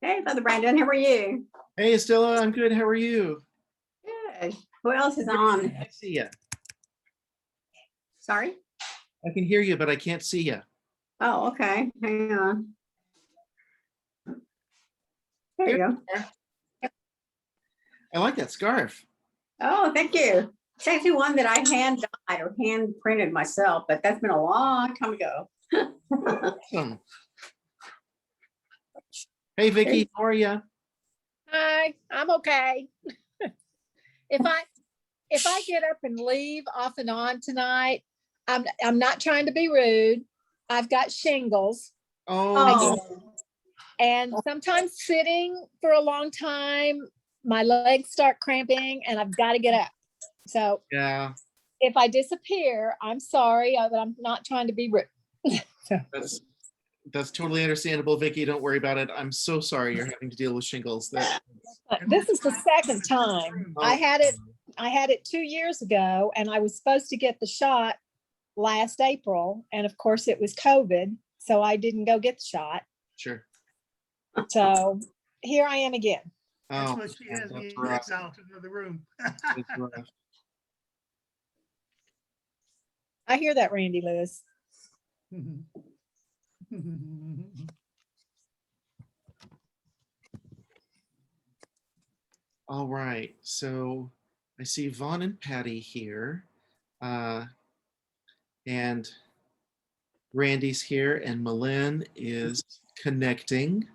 Hey, Brother Brandon, how are you? Hey, Estella, I'm good. How are you? Good. Who else is on? I see you. Sorry? I can hear you, but I can't see you. Oh, okay. Hang on. There you go. I like that scarf. Oh, thank you. It's actually one that I hand dyed or hand printed myself, but that's been a long time ago. Awesome. Hey, Vicky, how are you? Hi, I'm okay. If I get up and leave off and on tonight, I'm not trying to be rude. I've got shingles. Oh, And sometimes sitting for a long time, my legs start cramping and I've got to get up. So yeah. if I disappear, I'm sorry, but I'm not trying to be rude. That's totally understandable, Vicky. Don't worry about it. I'm so sorry you're having to deal with shingles. This is the second time. I had it 2 years ago, and I was supposed to get the shot last April, and of course it was COVID, so I didn't go get the shot. Sure. So here I am again. That's Oh, what she has me rough. exiled to another room. That's rough. I hear that, Randy Lewis. All right. So I see Vaughn and Patty here. And Randy's here, and Malin is connecting.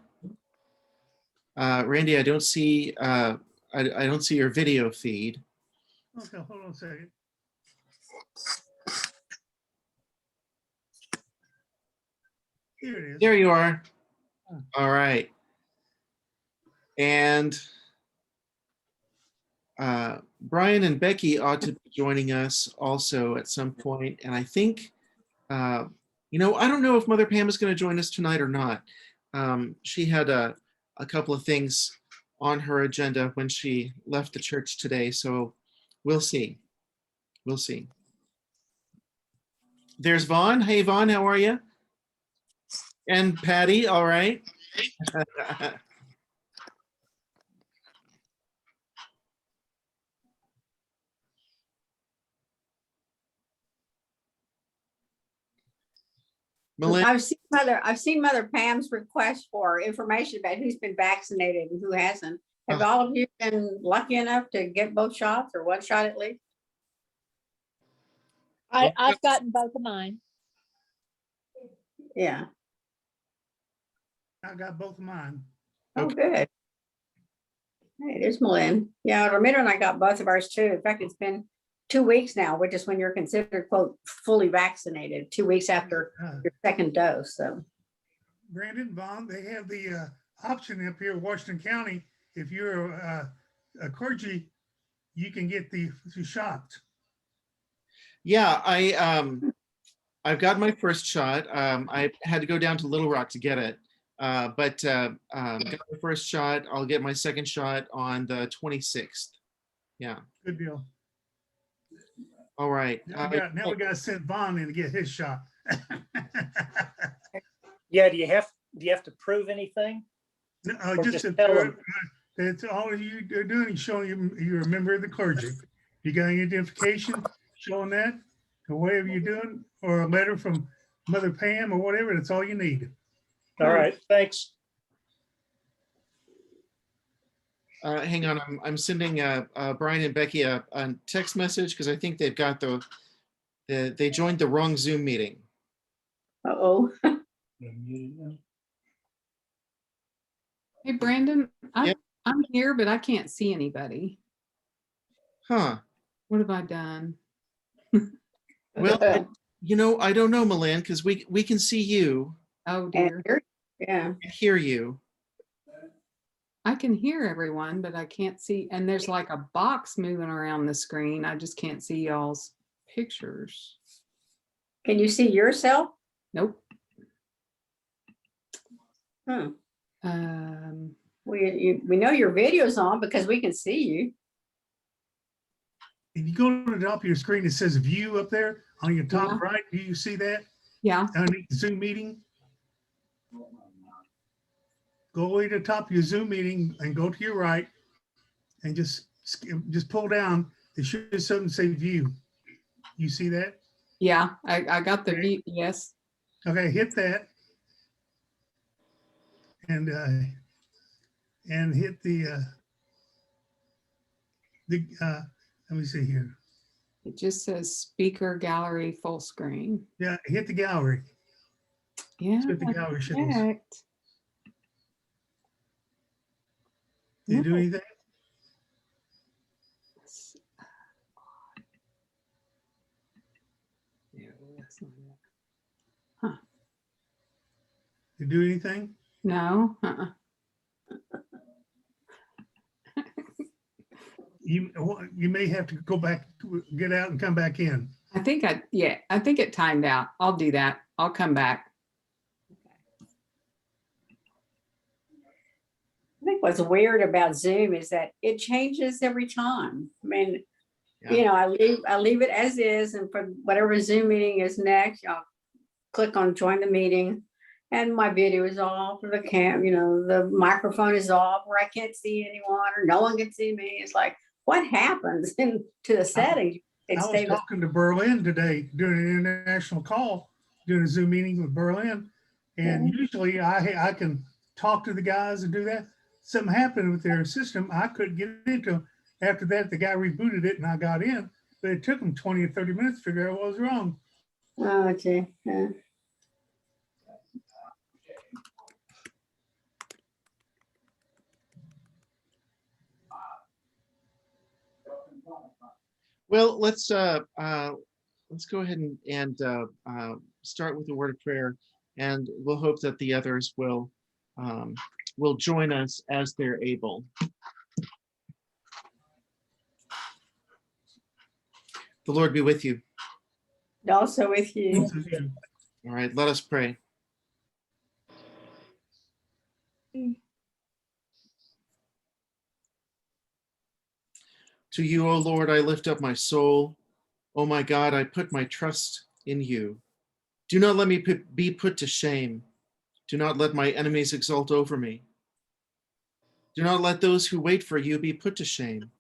Randy, I don't see I don't see your video feed. Okay, hold on a second. Here it is. There you are. All right. And Brian and Becky ought to be joining us also at some point. And I think, I don't know if Mother Pam is going to join us tonight or not. She had a couple of things on her agenda when she left the church today. So we'll see. We'll see. There's Vaughn. Hey, Vaughn, how are you? And Patty, all right. Melinda, I've seen Mother Pam's request for information about who's been vaccinated and who hasn't. Have all of you been lucky enough to get both shots or one shot at least? I've gotten both of mine. Yeah. I got both of mine. Oh, Okay. good. Hey, there's Malin. Yeah, Ramiro and I got both of ours too. In fact, it's been 2 weeks now, which is when you're considered, quote, fully vaccinated, 2 weeks after your second dose. So, Brandon, Vaughn, they have the option up here in Washington County. If you're a clergy, you can get the shots. yeah, I've got my first shot. I had to go down to Little Rock to get it. But got my first shot. I'll get my second shot on the 26th. Yeah. Good deal. All right. Now we got to send Vaughn in to get his shot. Yeah, do you have to prove anything? No, Or just just tell them. that's all you're doing is showing you're a member of the clergy. You got any identification showing that, or whatever you're doing, or a letter from Mother Pam or whatever. That's all you need. All right, thanks. Hang on. I'm sending Brian and Becky a text message because I think they've got they joined the wrong Zoom meeting. uh-oh. Hey, Brandon, Yeah. I'm here, but I can't see anybody. Huh. What have I done? Well, I don't know, Milan, because we can see you Oh, dear. Yeah. and hear you. I can hear everyone, but I can't see. And there's like a box moving around the screen. I just can't see y'all's pictures. Can you see yourself? Nope. Hmm. We We know your video's on because we can see you. If you go to the top of your screen, it says view up there on your top Yeah. right. Do you see that? Yeah. Underneath the Zoom meeting? go away to the top of your Zoom meeting and go to your right and just pull down. There should be something say view. You see that? Yeah, I got the view. Yes. Okay, hit that. And hit the let me see here. It just says speaker gallery full screen. Yeah, hit the gallery. Yeah. See what the gallery shows. Checked. Did it do No. anything? Yeah, that's not it. Did it do anything? No. You may have to go back, get out and come back in. I think it timed out. I'll do that. I'll come back. I think what's weird about Zoom is that it changes every time. I mean, Yeah. I leave it as is, and for whatever Zoom meeting is next, I'll click on join the meeting, and my video is off, or the microphone is off, or I can't see anyone, or no one can see me. It's like, what happens to the settings? It I was stays. talking to Berlin today, doing an international call, doing a Zoom meeting with Berlin. And usually I can talk to the guys and do that. Something happened with their system. I couldn't get into them. After that, the guy rebooted it and I got in, but it took them 20 or 30 minutes to figure out what was wrong. Oh, gee. Yeah. Well, let's go ahead and start with a word of prayer, and we'll hope that the others will join us as they're able. The Lord be with you. Also with you. All right, let us pray. To you, O Lord, I lift up my soul. O my God, I put my trust in you. Do not let me be put to shame. Do not let my enemies exult over me. Do not let those who wait for you be put to shame.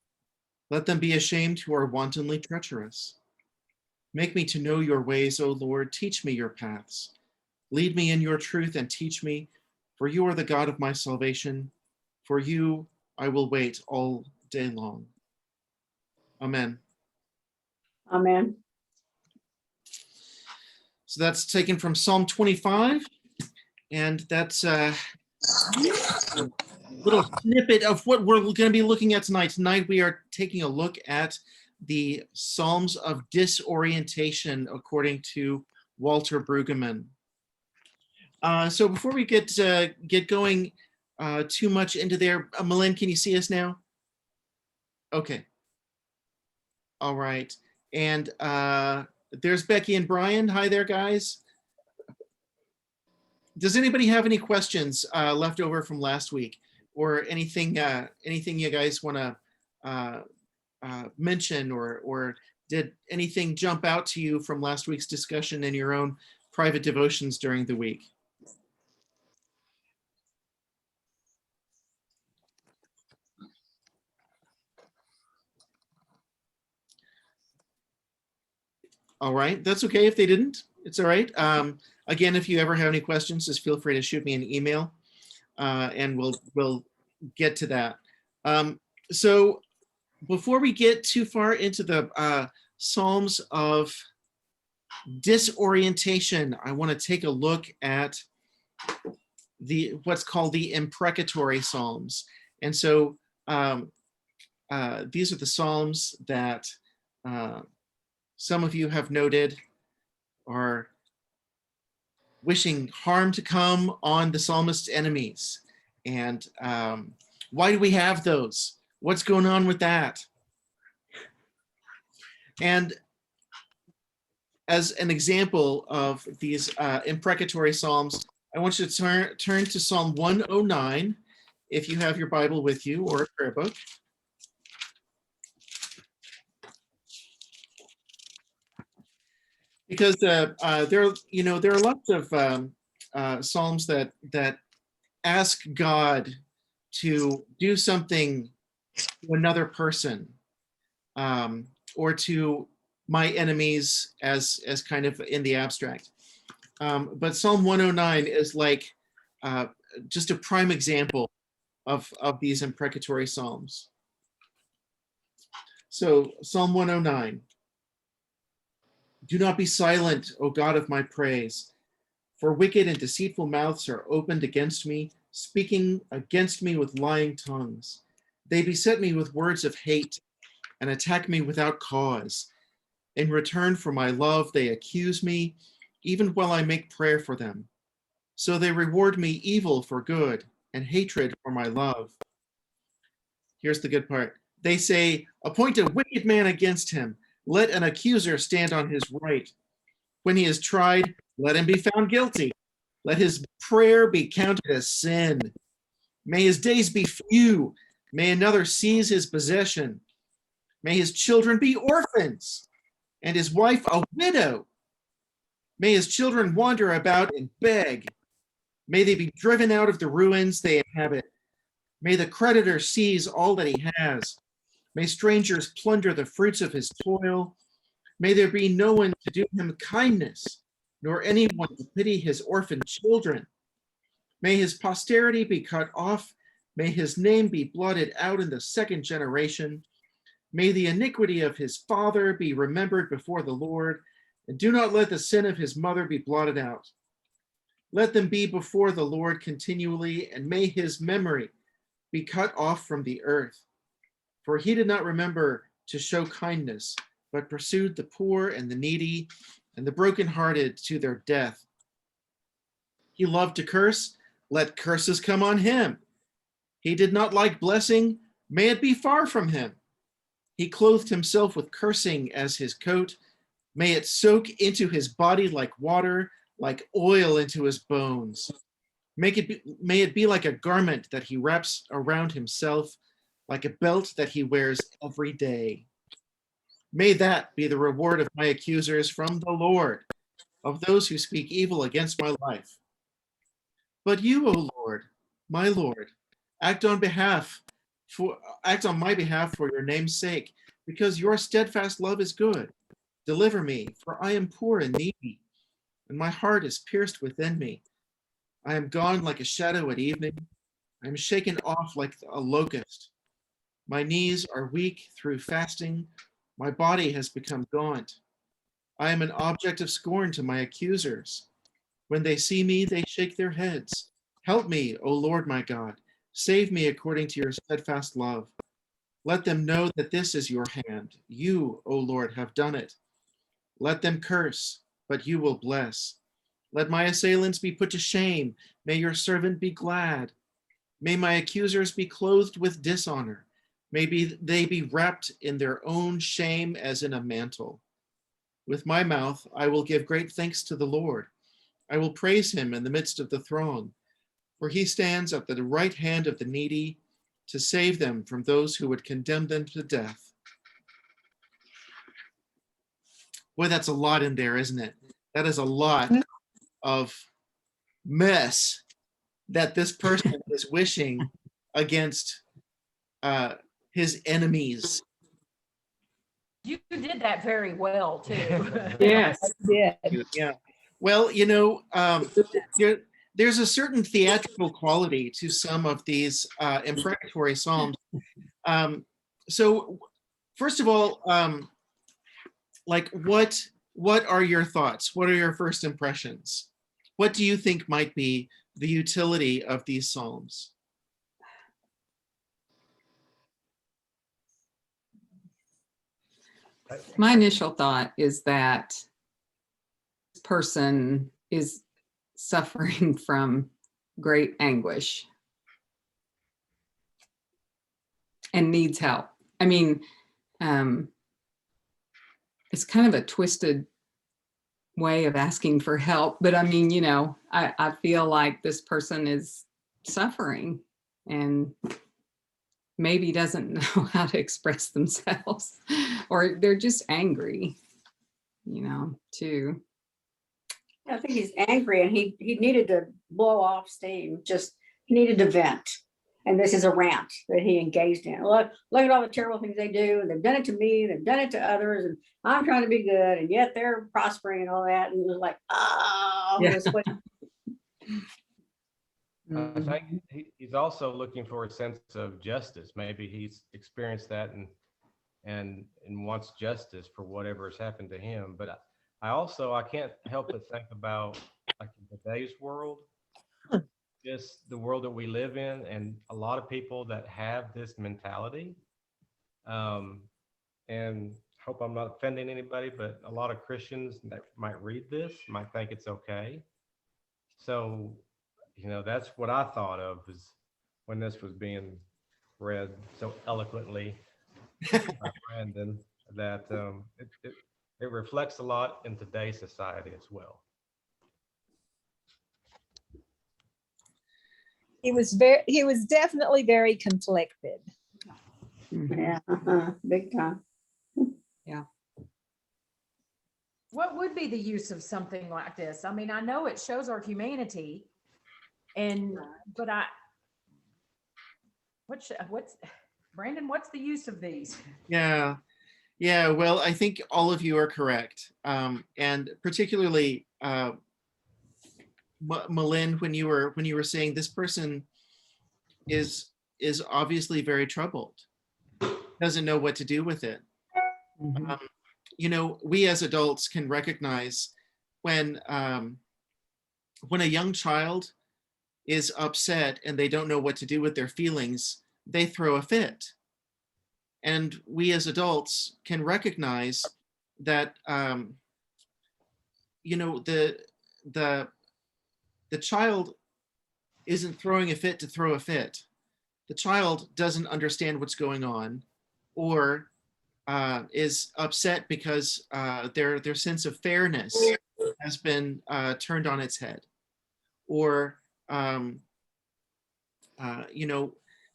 Let them be ashamed who are wantonly treacherous. Make me to know your ways, O Lord. Teach me your paths. Lead me in your truth and teach me, for you are the God of my salvation. For you I will wait all day long. Amen. Amen. So that's taken from Psalm 25, and that's a little snippet of what we're going to be looking at tonight. Tonight we are taking a look at the Psalms of Disorientation, according to Walter Brueggemann. So before we get going too much into there, Malin, can you see us now? Okay. All right. And there's Becky and Brian. Hi there, guys. Does anybody have any questions left over from last week, or anything you guys want to mention, or did anything jump out to you from last week's discussion in your own private devotions during the week? All right, that's okay if they didn't. It's all right. Again, if you ever have any questions, just feel free to shoot me an email, and we'll get to that. So before we get too far into the Psalms of Disorientation, I want to take a look at what's called the imprecatory Psalms. And so these are the Psalms that some of you have noted are wishing harm to come on the psalmist's enemies. And why do we have those? What's going on with that? And as an example of these imprecatory Psalms, I want you to turn to Psalm 109, if you have your Bible with you or a prayer book. Because there are lots of Psalms that ask God to do something to another person, or to my enemies as kind of in the abstract. But Psalm 109 is like just a prime example of these imprecatory psalms. So Psalm 109. Do not be silent, O God of my praise, for wicked and deceitful mouths are opened against me, speaking against me with lying tongues. They beset me with words of hate and attack me without cause. In return for my love, they accuse me, even while I make prayer for them. So they reward me evil for good and hatred for my love. Here's the good part. They say, appoint a wicked man against him. Let an accuser stand on his right. When he is tried, let him be found guilty. Let his prayer be counted as sin. May his days be few. May another seize his possession. May his children be orphans, and his wife a widow. May his children wander about and beg. May they be driven out of the ruins they inhabit. May the creditor seize all that he has. May strangers plunder the fruits of his toil. May there be no one to do him kindness, nor anyone to pity his orphan children. May his posterity be cut off. May his name be blotted out in the second generation. May the iniquity of his father be remembered before the Lord, and do not let the sin of his mother be blotted out. Let them be before the Lord continually, and may his memory be cut off from the earth. For he did not remember to show kindness, but pursued the poor and the needy and the brokenhearted to their death. He loved to curse, let curses come on him. He did not like blessing, may it be far from him. He clothed himself with cursing as his coat. May it soak into his body like water, like oil into his bones. May it be like a garment that he wraps around himself, like a belt that he wears every day. May that be the reward of my accusers from the Lord, of those who speak evil against my life. But you, O Lord, my Lord, act on my behalf for your name's sake, because your steadfast love is good. Deliver me, for I am poor and needy, and my heart is pierced within me. I am gone like a shadow at evening. I am shaken off like a locust. My knees are weak through fasting. My body has become gaunt. I am an object of scorn to my accusers. When they see me, they shake their heads. Help me, O Lord my God. Save me according to your steadfast love. Let them know that this is your hand. You, O Lord, have done it. Let them curse, but you will bless. Let my assailants be put to shame. May your servant be glad. May my accusers be clothed with dishonor. May they be wrapped in their own shame as in a mantle. With my mouth, I will give great thanks to the Lord. I will praise him in the midst of the throng, for he stands at the right hand of the needy to save them from those who would condemn them to death. Boy, that's a lot in there, isn't it? That is a lot of mess that this person is wishing against his enemies. You did that very well too. Yes. Yeah. Yeah. Well, there's a certain theatrical quality to some of these imprecatory psalms. So, first of all, like what are your thoughts? What are your first impressions? What do you think might be the utility of these psalms? My initial thought is that this person is suffering from great anguish and needs help. I mean, it's kind of a twisted way of asking for help, but I mean, I feel like this person is suffering and maybe doesn't know how to express themselves, or they're just angry, too. I think he's angry and he needed to blow off steam, just He needed to vent. And this is a rant that he engaged in. Look at all the terrible things they do. And they've done it to me. They've done it to others. And I'm trying to be good. And yet they're prospering and all that. And it was like, oh, Yeah. this way. I Mhm. think he's also looking for a sense of justice. Maybe he's experienced that and wants justice for whatever has happened to him. But I can't help but think about, like, in today's world, just the world that we live in, and a lot of people that have this mentality. And hope I'm not offending anybody, but a lot of Christians that might read this might think it's okay. So, that's what I thought of is when this was being read so eloquently by Brandon, that it reflects a lot in today's society as well. He was definitely very conflicted. Yeah, big time. What would be the use of something like this? I mean, I know it shows our humanity but what's Brandon, what's the use of these? Yeah. Yeah. Well, I think all of you are correct. And particularly, Malin, when you were saying this person is obviously very troubled, doesn't know what to do with it. Mhm. We as adults can recognize when a young child is upset and they don't know what to do with their feelings, they throw a fit. And we as adults can recognize that the child isn't throwing a fit to throw a fit. The child doesn't understand what's going on, or is upset because their sense of fairness has been turned on its head, or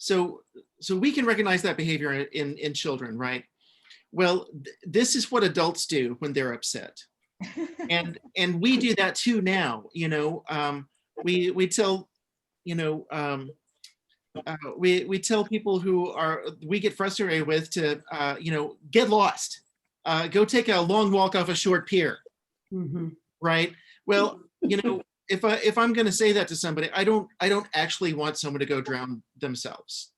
so we can recognize that behavior in children, right? Well, this is what adults do when they're upset, and we do that too now. We tell we tell people who we get frustrated with to get lost, go take a long walk off a short pier, Mhm. right? Well, if I'm going to say that to somebody, I don't actually want someone to go drown themselves.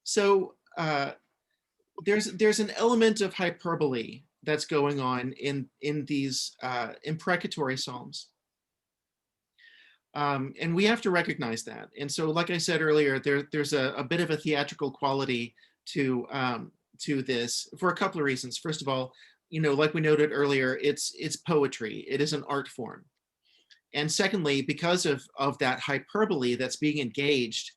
So there's an element of hyperbole that's going on in these imprecatory psalms. And we have to recognize that. And so, like I said earlier, there's a bit of a theatrical quality to this for a couple of reasons. First of all, like we noted earlier, it's poetry. It is an art form. And secondly, because of that hyperbole that's being engaged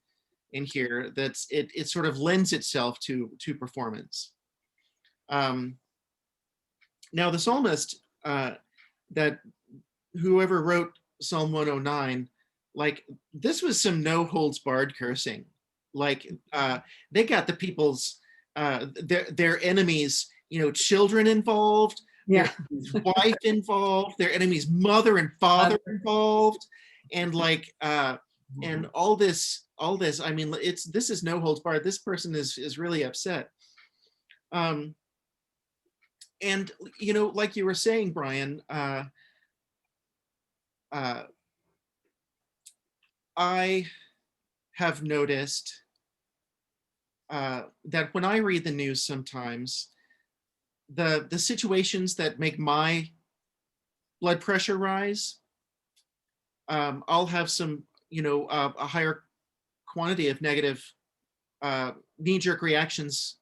in here, it sort of lends itself to performance. Now, the psalmist, that whoever wrote Psalm 109, like, this was some no holds barred cursing. Like, they got the people's their enemies, children involved, Yeah. their wife involved, their enemy's mother and father involved, and and all this. I mean, this is no holds barred. This person is really upset. And like you were saying, Brian, I have noticed that when I read the news, sometimes the situations that make my blood pressure rise, I'll have some, a higher quantity of negative knee-jerk reactions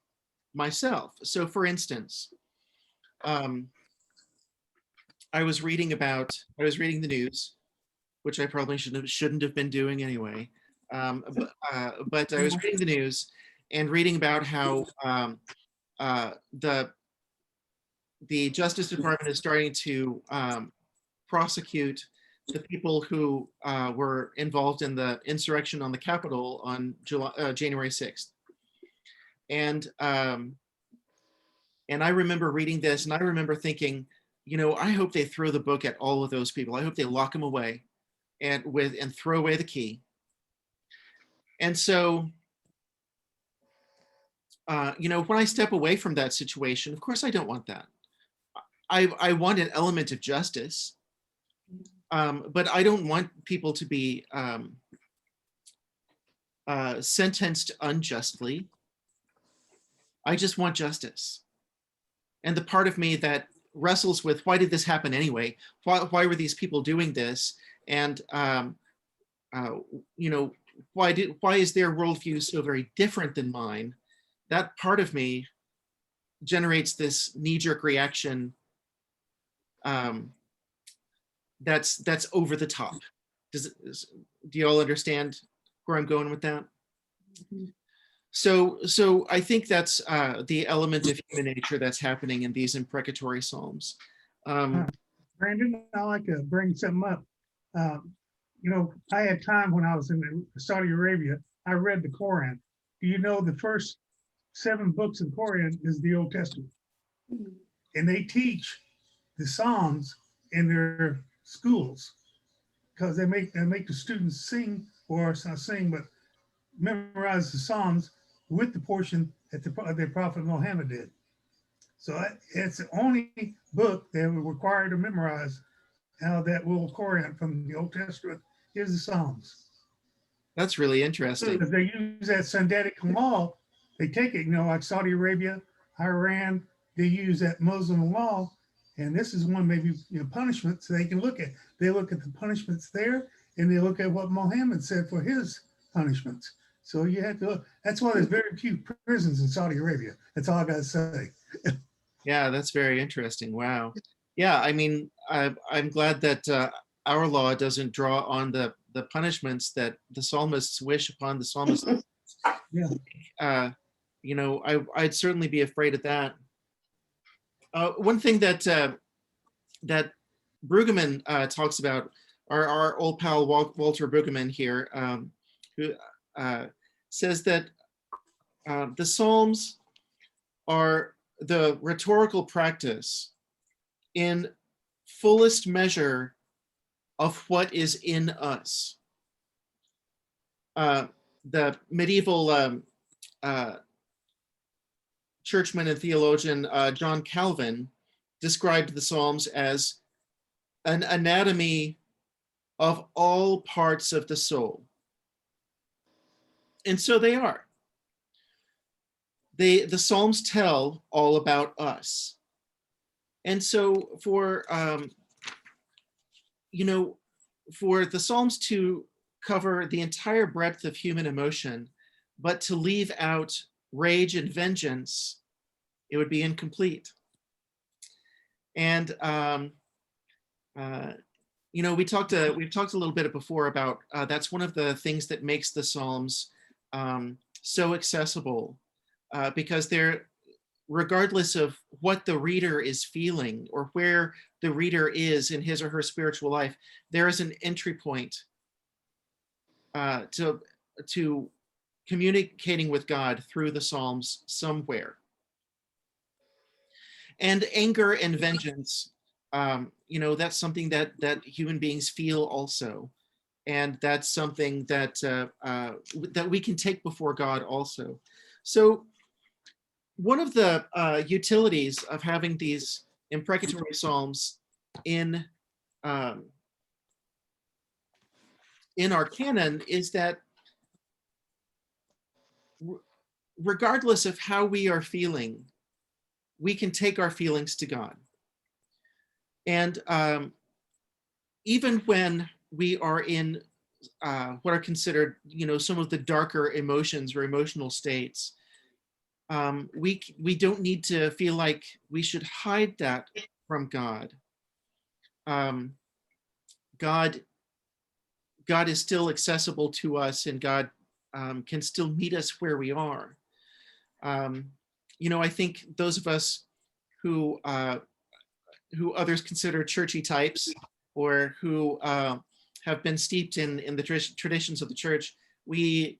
myself. So, for instance, I was reading the news, which I probably shouldn't have been doing anyway. But I was reading the news and reading about how the Justice Department is starting to prosecute the people who were involved in the insurrection on the Capitol on January 6th. And I remember reading this, and I remember thinking, I hope they throw the book at all of those people. I hope they lock them away and throw away the key. And so, when I step away from that situation, of course, I don't want that. I want an element of justice, but I don't want people to be sentenced unjustly. I just want justice. And the part of me that wrestles with, why did this happen anyway? Why were these people doing this? And why is their worldview so very different than mine? That part of me generates this knee-jerk reaction that's over the top. Do you all understand where I'm going with that? So I think that's the element of human nature that's happening in these imprecatory psalms. Brandon, I like to bring something up. I had time when I was in Saudi Arabia, I read the Quran. Do you know the first 7 books of the Quran is the Old Testament? And they teach the Psalms in their schools because they make the students sing, or it's not sing, but memorize the Psalms with the portion that the Prophet Muhammad did. So it's the only book they were required to memorize out of that little Quran from the Old Testament is the Psalms. That's really So interesting. if they use that Sundatic law, they take it, like Saudi Arabia, Iran, they use that Muslim law, and this is one maybe punishment so they can look at. They look at the punishments there, and they look at what Muhammad said for his punishments. So you have to look. That's why there's very few prisons in Saudi Arabia. That's all I got to say. Yeah, that's very interesting. Wow. Yeah, I mean, I'm glad that our law doesn't draw on the punishments that the psalmists wish upon the psalmists. Yeah. I'd certainly be afraid of that. One thing that that Brueggemann talks about, our old pal Walter Brueggemann here, who says that the Psalms are the rhetorical practice in fullest measure of what is in us. The medieval churchman and theologian John Calvin described the Psalms as an anatomy of all parts of the soul. And so they are. The Psalms tell all about us. And so for the Psalms to cover the entire breadth of human emotion, but to leave out rage and vengeance, it would be incomplete. And we've talked a little bit before about that's one of the things that makes the Psalms so accessible, because they're, regardless of what the reader is feeling or where the reader is in his or her spiritual life, there is an entry point to communicating with God through the Psalms somewhere. And anger and vengeance, that's something that human beings feel also. And that's something that that we can take before God also. So one of the utilities of having these imprecatory psalms in our canon is that regardless of how we are feeling, we can take our feelings to God. And even when we are in what are considered, some of the darker emotions or emotional states, we don't need to feel like we should hide that from God. God is still accessible to us, and God can still meet us where we are. I think those of us who others consider churchy types, or who have been steeped in the traditions of the church, we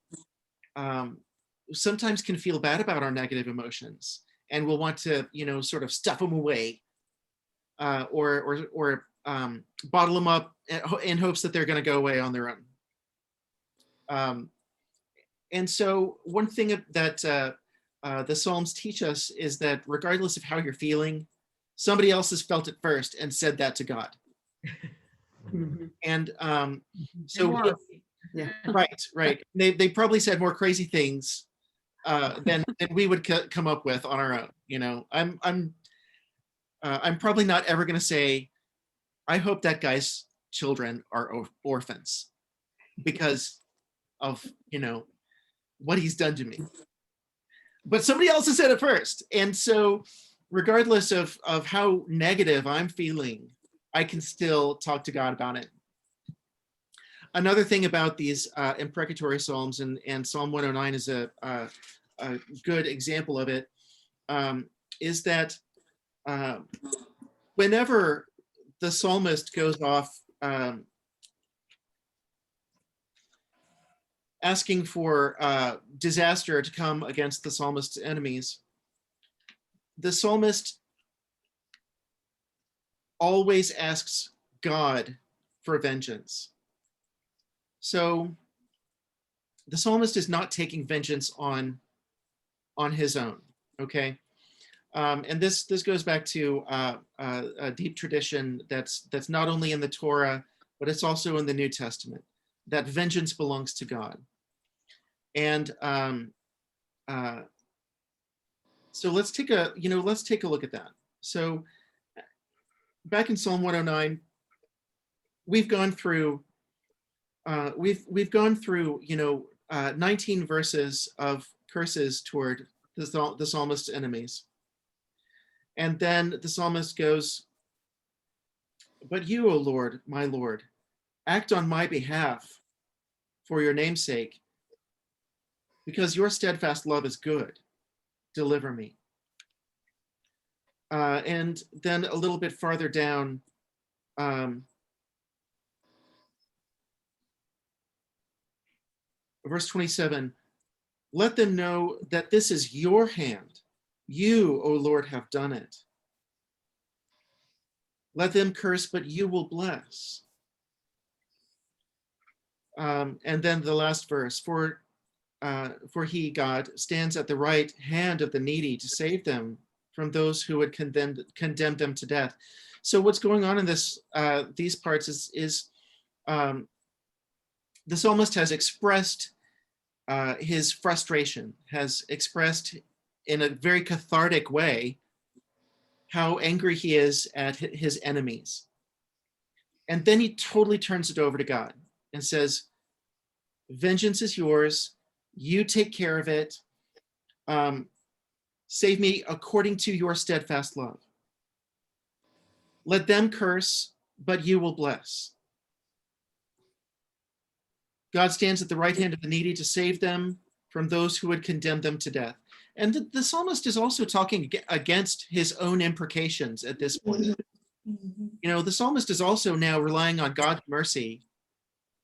sometimes can feel bad about our negative emotions, and we'll want to, sort of stuff them away, or bottle them up in hopes that they're going to go away on their own. And so one thing that the Psalms teach us is that regardless of how you're feeling, somebody else has felt it first and said that to God. And so worse. Yeah. right. They probably said more crazy things than we would come up with on our own. You know, I'm probably not ever going to say, I hope that guy's children are orphans because of, you know, what he's done to me. But somebody else has said it first. And so regardless of how negative I'm feeling, I can still talk to God about it. Another thing about these imprecatory Psalms, and Psalm 109 is a good example of it, is that whenever the psalmist goes off asking for disaster to come against the psalmist's enemies, the psalmist always asks God for vengeance. So the psalmist is not taking vengeance on his own, okay? And this goes back to a deep tradition that's not only in the Torah, but it's also in the New Testament, that vengeance belongs to God. And so let's take a look at that. So back in Psalm 109, we've gone through 19 verses of curses toward the psalmist's enemies. And then the psalmist goes, "But you, O Lord, my Lord, act on my behalf for your name's sake, because your steadfast love is good. Deliver me." And then a little bit farther down, verse 27, "Let them know that this is your hand. You, O Lord, have done it. Let them curse, but you will bless." And then the last verse, for he, God, stands at the right hand of the needy to save them from those who would condemn them to death. So what's going on in these parts is the psalmist has expressed his frustration, has expressed in a very cathartic way how angry he is at his enemies. And then he totally turns it over to God and says, "Vengeance is yours. You take care of it. Save me according to your steadfast love. Let them curse, but you will bless." God stands at the right hand of the needy to save them from those who would condemn them to death. And the psalmist is also talking against his own imprecations at this point. You know, the psalmist is also now relying on God's mercy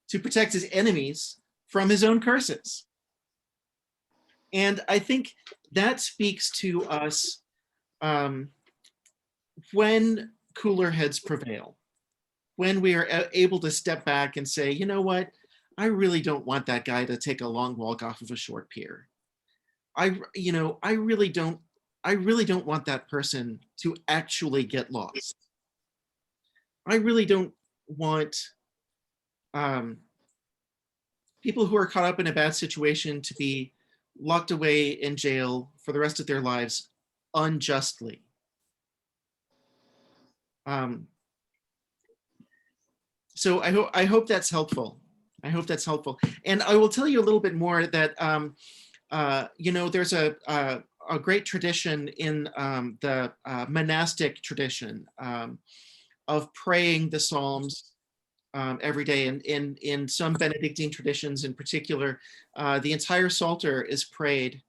to protect his enemies from his own curses. And I think that speaks to us when cooler heads prevail, when we are able to step back and say, you know what, I really don't want that guy to take a long walk off of a short pier. I really don't want that person to actually get lost. I really don't want people who are caught up in a bad situation to be locked away in jail for the rest of their lives unjustly. So I hope that's helpful. I hope that's helpful. And I will tell you a little bit more that there's a great tradition in the monastic tradition of praying the Psalms every day. And in some Benedictine traditions in particular, the entire Psalter is prayed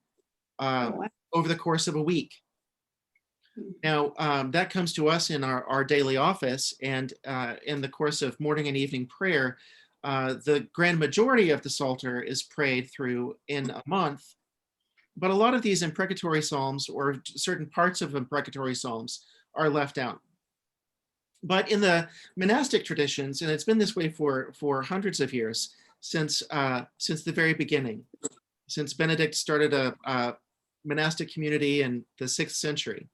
over the course of a week. Now, that comes to us in our daily office, and in the course of morning and evening prayer, the grand majority of the Psalter is prayed through in a month. But a lot of these imprecatory Psalms, or certain parts of imprecatory Psalms, are left out. But in the monastic traditions, and it's been this way for hundreds of years, since the very beginning, since Benedict started a monastic community in the 6th century,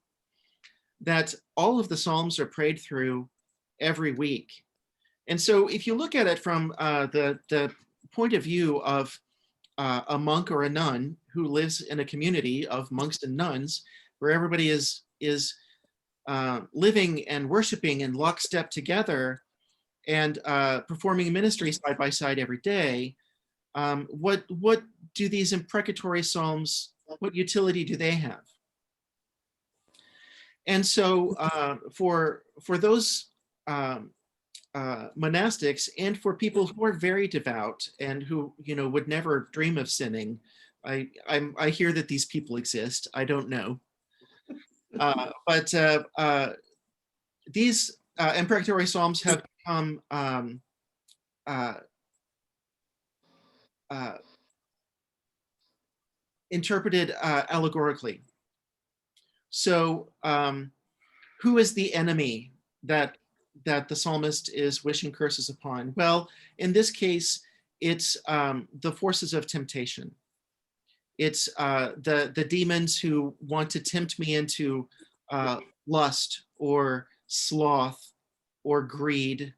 that all of the Psalms are prayed through every week. And so if you look at it from the point of view of a monk or a nun who lives in a community of monks and nuns, where everybody is living and worshiping in lockstep together and performing ministry side by side every day, what do these imprecatory Psalms, what utility do they have? And so for those monastics and for people who are very devout and who, you know, would never dream of sinning, I hear that these people exist. I don't know. But these imprecatory Psalms have become interpreted allegorically. So who is the enemy that the psalmist is wishing curses upon? Well, in this case, it's the forces of temptation. It's the demons who want to tempt me into lust or sloth or greed.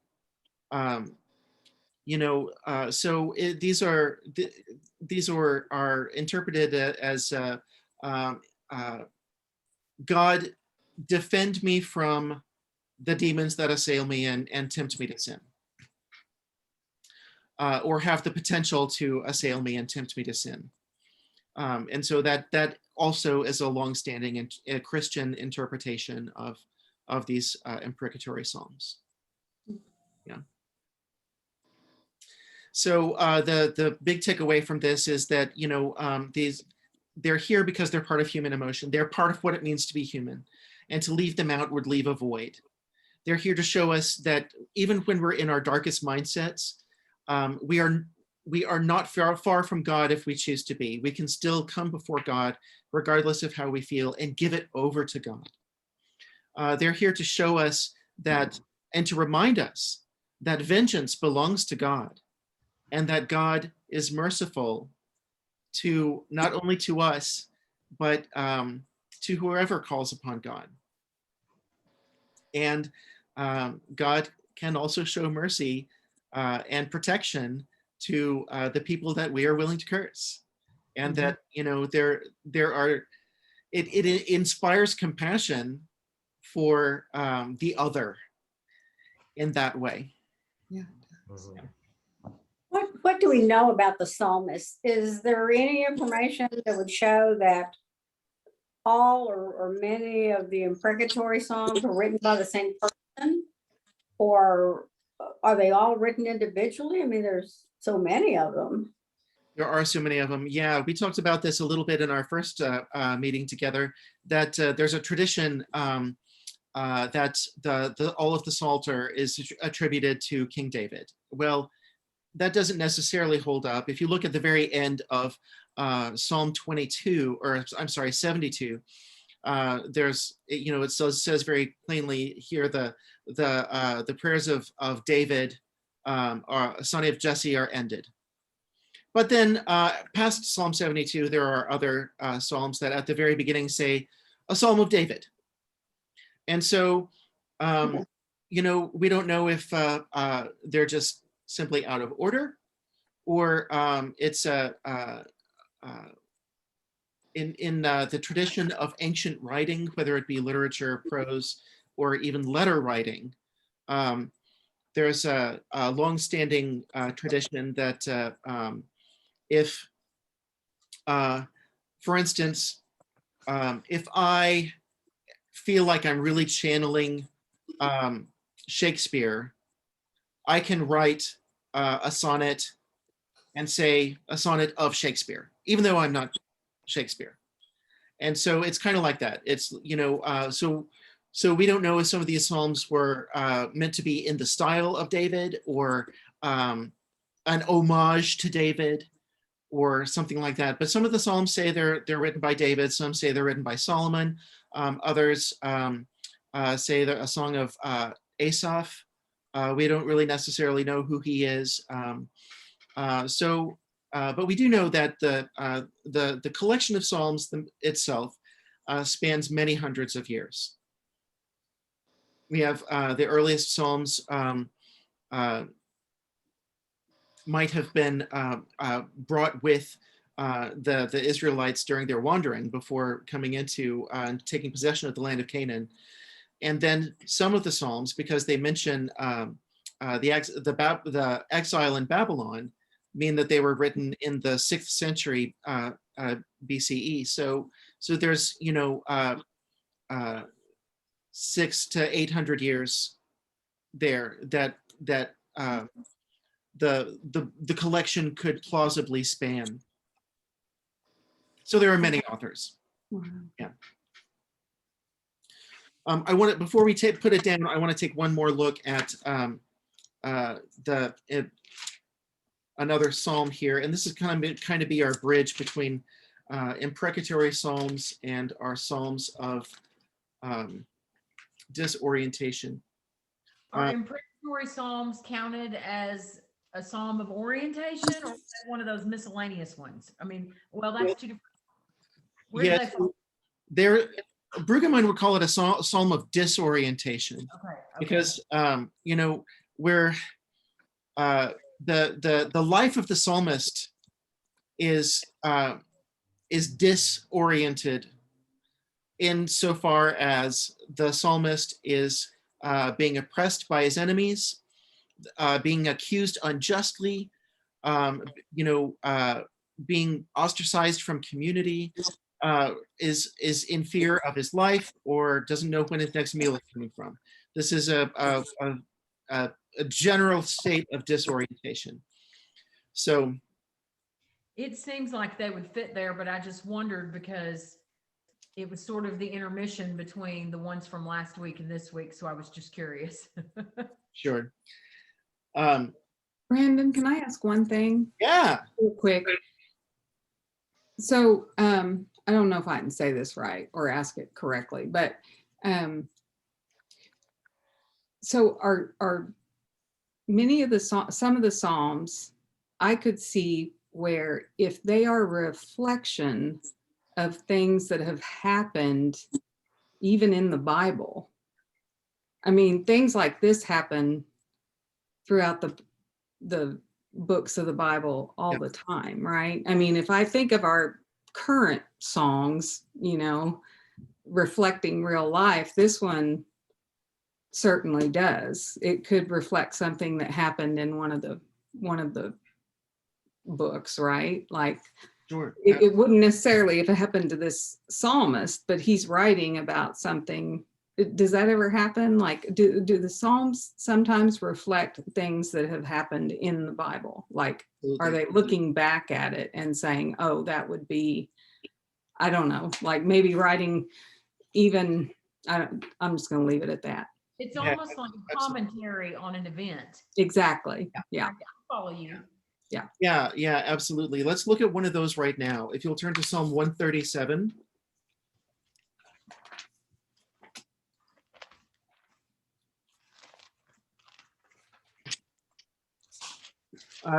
You know, so these are interpreted as God, defend me from the demons that assail me and tempt me to sin, or have the potential to assail me and tempt me to sin. And so that also is a longstanding Christian interpretation of these imprecatory Psalms. Yeah. So the big takeaway from this is that, you know, they're here because they're part of human emotion. They're part of what it means to be human, and to leave them out would leave a void. They're here to show us that even when we're in our darkest mindsets, we are not far from God if we choose to be. We can still come before God regardless of how we feel and give it over to God. They're here to show us that, and to remind us that vengeance belongs to God, and that God is merciful to not only to us, but to whoever calls upon God. And God can also show mercy and protection to the people that we are willing to curse. And that, you know, it inspires compassion for the other in that way. Yeah. Mhm. What do we know about the psalmist? Is there any information that would show that all or many of the imprecatory Psalms were written by the same person? Or are they all written individually? I mean, there's so many of them. There are so many of them. Yeah, we talked about this a little bit in our first meeting together, that there's a tradition that all of the Psalter is attributed to King David. Well, that doesn't necessarily hold up. If you look at the very end of Psalm 22, or I'm sorry, 72, there's, you know, it says very plainly here, the prayers of David, son of Jesse, are ended. But then past Psalm 72, there are other Psalms that at the very beginning say a Psalm of David. And so, you know, we don't know if they're just simply out of order, or it's in the tradition of ancient writing, whether it be literature, prose, or even letter writing. There's a long-standing tradition that if, for instance, if I feel like I'm really channeling Shakespeare, I can write a sonnet and say a sonnet of Shakespeare, even though I'm not Shakespeare. And so it's kind of like that. It's, you know, so we don't know if some of these Psalms were meant to be in the style of David, or an homage to David, or something like that. But some of the Psalms say they're written by David. Some say they're written by Solomon. Others say that a song of Asaph. We don't really necessarily know who he is. But we do know that the collection of Psalms itself spans many hundreds of years. We have the earliest Psalms might have been brought with the Israelites during their wandering before coming into and taking possession of the land of Canaan. And then some of the Psalms, because they mention the exile in Babylon, mean that they were written in the 6th century BCE. So there's 600 to 800 years there that the collection could plausibly span. So there are many authors. Yeah. I want to, before we put it down, I want to take one more look at another psalm here, and this is kind of be our bridge between imprecatory psalms and our psalms of disorientation. Are imprecatory psalms counted as a psalm of orientation, or is that one of those miscellaneous ones? I mean, well, that's two different. Where do they fall? Brueggemann would call it a psalm of disorientation, Okay. because where the life of the psalmist is disoriented insofar as the psalmist is being oppressed by his enemies, being accused unjustly, being ostracized from community, is in fear of his life, or doesn't know when his next meal is coming from. This is a general state of disorientation. So It seems like they would fit there, but I just wondered because it was sort of the intermission between the ones from last week and this week. So I was just curious. sure. Brandon, can I ask one thing? Yeah. Real quick. So I don't know if I can say this right or ask it correctly, but so are many of some of the Psalms I could see where if they are a reflection of things that have happened even in the Bible, I mean, things like this happen throughout the books of the Bible all the time, right? I mean, if I think of our current songs, reflecting real life, this one certainly does. It could reflect something that happened in one of the books, right? Like, Sure. it wouldn't necessarily if it happened to this psalmist, but he's writing about something. Does that ever happen? Like, do the Psalms sometimes reflect things that have happened in the Bible? Like, are they looking back at it and saying, oh, that would be, I don't know, like maybe writing even, I'm just going to leave it at that. It's almost like a commentary on an event. Exactly. Yeah. I follow you. Yeah, absolutely. Let's look at one of those right now. If you'll turn to Psalm 137.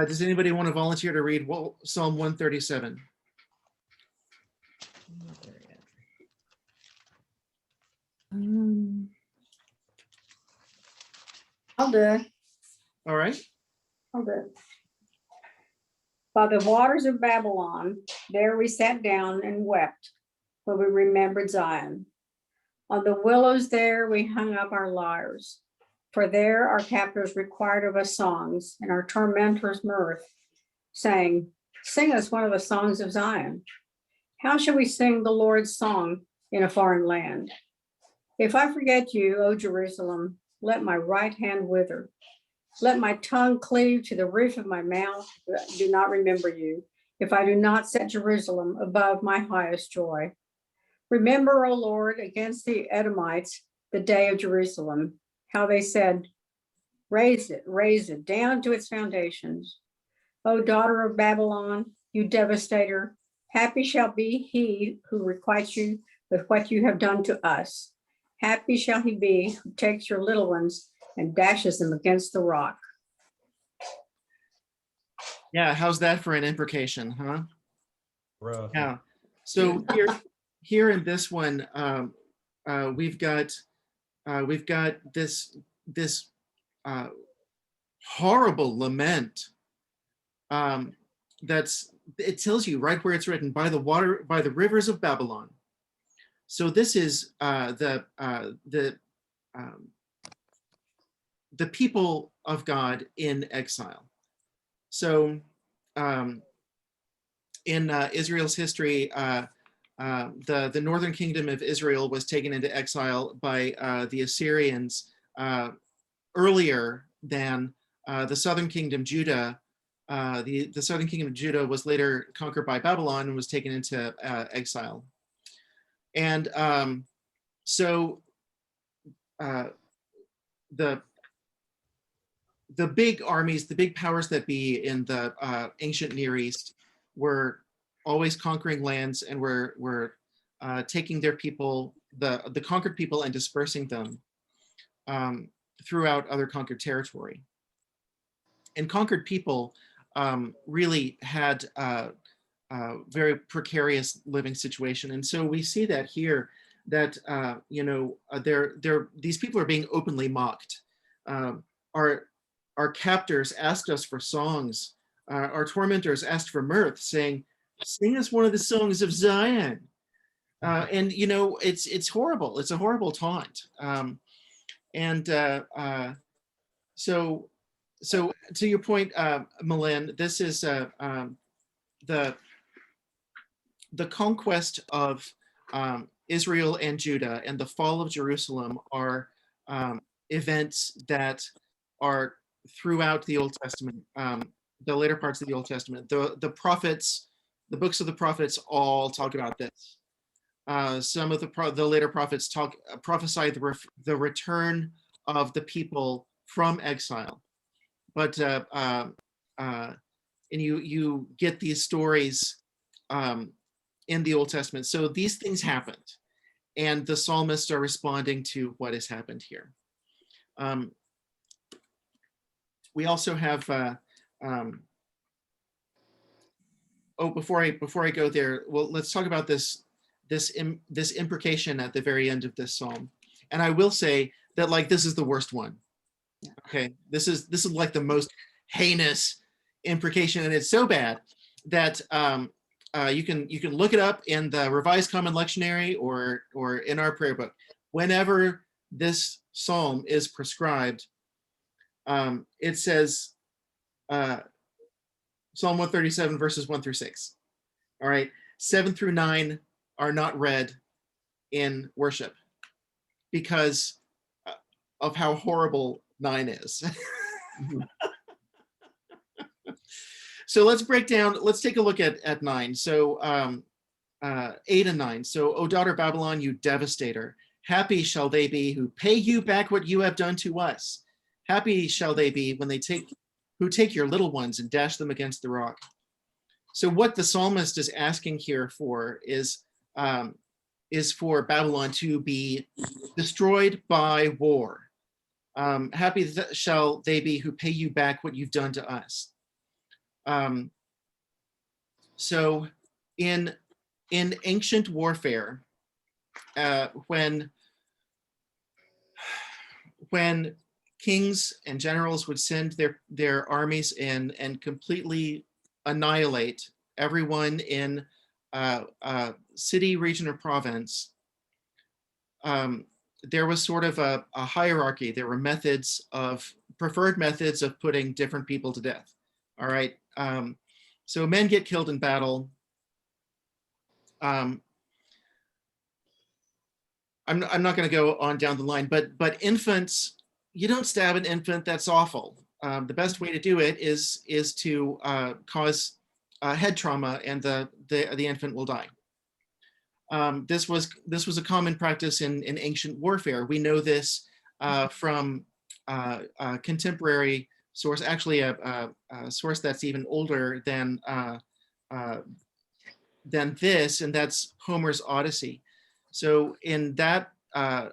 Does anybody want to volunteer to read Psalm 137? I'll do it. All right. I'll do it. By the waters of Babylon, there we sat down and wept when we remembered Zion. On the willows there we hung up our lyres, for there our captors required of us songs, and our tormentors mirth, saying, sing us one of the songs of Zion. How shall we sing the Lord's song in a foreign land? If I forget you, O Jerusalem, let my right hand wither. Let my tongue cleave to the roof of my mouth. Do not remember you, if I do not set Jerusalem above my highest joy. Remember, O Lord, against the Edomites, the day of Jerusalem, how they said, raise it down to its foundations. O daughter of Babylon, you devastator, happy shall be he who requites you with what you have done to us. Happy shall he be who takes your little ones and dashes them against the rock. Yeah, how's that for an imprecation, huh? Rough. Yeah. So here in this one, we've got this horrible lament. It tells you right where it's written, by the rivers of Babylon. So this is the people of God in exile. So in Israel's history, the northern kingdom of Israel was taken into exile by the Assyrians earlier than the southern kingdom, Judah. The southern kingdom of Judah was later conquered by Babylon and was taken into exile. And so the big armies, the big powers that be in the ancient Near East were always conquering lands and were taking their people, the conquered people, and dispersing them throughout other conquered territory. And conquered people really had a very precarious living situation. And so we see that here, that these people are being openly mocked. Our captors asked us for songs. Our tormentors asked for mirth, saying, "Sing us one of the songs of Zion." And it's horrible. It's a horrible taunt. So to your point, Milan, this is the conquest of Israel and Judah and the fall of Jerusalem are events that are throughout the Old Testament, the later parts of the Old Testament. The prophets, the books of the prophets all talk about this. Some of the later prophets prophesy the return of the people from exile. But and you get these stories in the Old Testament. So these things happened, and the psalmists are responding to what has happened here. We also have before I go there, well, let's talk about this imprecation at the very end of this psalm. And I will say that, like, this is the worst one. Okay, this is like the most heinous imprecation, and it's so bad that you can look it up in the Revised Common Lectionary or in our prayer book. Whenever this psalm is prescribed, it says Psalm 137 verses 1 through 6. All right, 7 through 9 are not read in worship because of how horrible 9 is. So let's take a look at 9. So 8 and 9. So, O daughter Babylon, you devastator, happy shall they be who pay you back what you have done to us. Happy shall they be when who take your little ones and dash them against the rock. So what the psalmist is asking here for is for Babylon to be destroyed by war. Happy shall they be who pay you back what you've done to us. So in ancient warfare, when kings and generals would send their armies in and completely annihilate everyone in city, region, or province, there was sort of a hierarchy. There were preferred methods of putting different people to death. All right. So men get killed in battle. I'm not going to go on down the line, but infants, you don't stab an infant. That's awful. The best way to do it is to cause head trauma, and the infant will die. This was a common practice in ancient warfare. We know this from contemporary source, actually a source that's even older than this, and that's Homer's Odyssey. So in that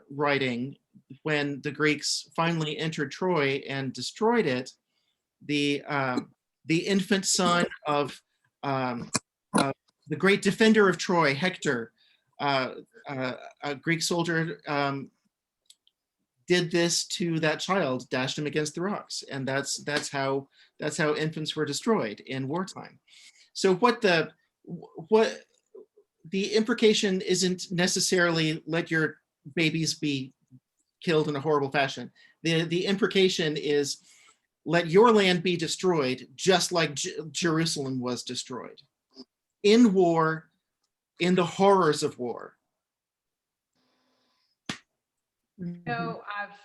writing, when the Greeks finally entered Troy and destroyed it, the infant son of the great defender of Troy, Hector, a Greek soldier, did this to that child, dashed him against the rocks, and that's how infants were destroyed in wartime. So what the imprecation isn't necessarily let your babies be killed in a horrible fashion. The imprecation is let your land be destroyed, just like Jerusalem was destroyed in war, in the horrors of war. You know, I've